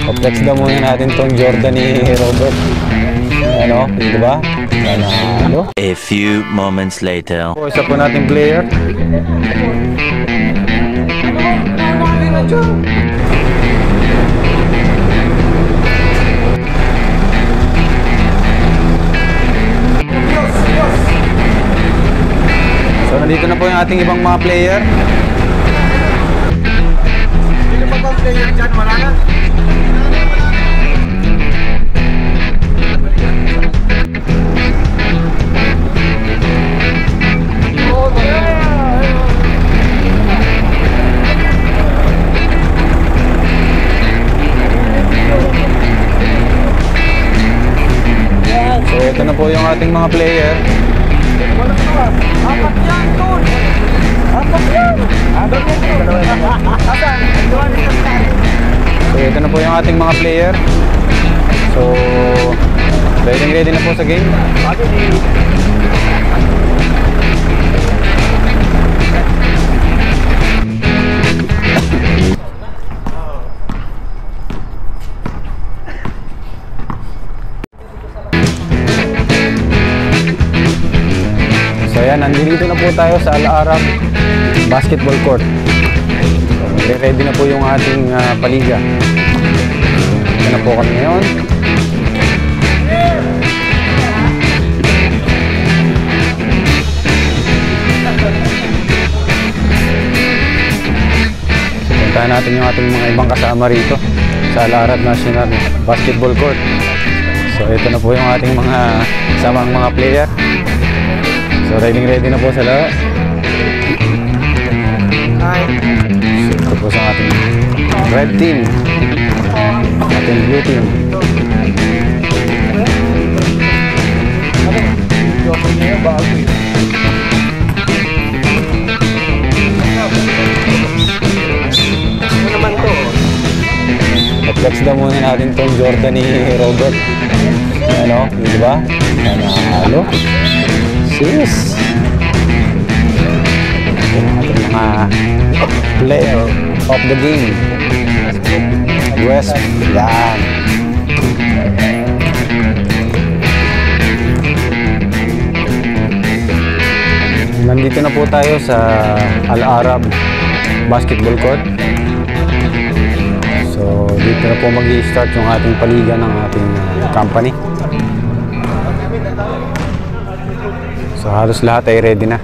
Complex daw muna natin tong Jordan ni Robert. Ano, di ba? Ano? A few moments later. Isa po nating player. So nandito na po yung ating ibang mga player. Sino pa bang player dyan? Wala na? So ito na po yung ating mga player. Apat yan, Tun! Apat yan! So ito na po yung ating mga player. So ready na po sa game. So ayan, nandito na po tayo sa Al-Arab Basketball Court. So, ready na po yung ating paliga. Ito na po kami ngayon. So, puntahan natin yung ating mga ibang kasama rito sa Al-Arab National Basketball Court. So ito na po yung ating mga kasamang mga player. So ready na po sa laro. So ito po sa ating red team, ating blue team. Ano naman to? Flex daw muna natin tong Jordan ni Robert. Ano, di ba? Nanalo. Sis. Yung ating mga player of the game. West. Yan. Nandito na po tayo sa Al-Arab Basketball Court. So dito na po mag-i-start yung ating paliga ng ating company. So halos lahat ay ready na.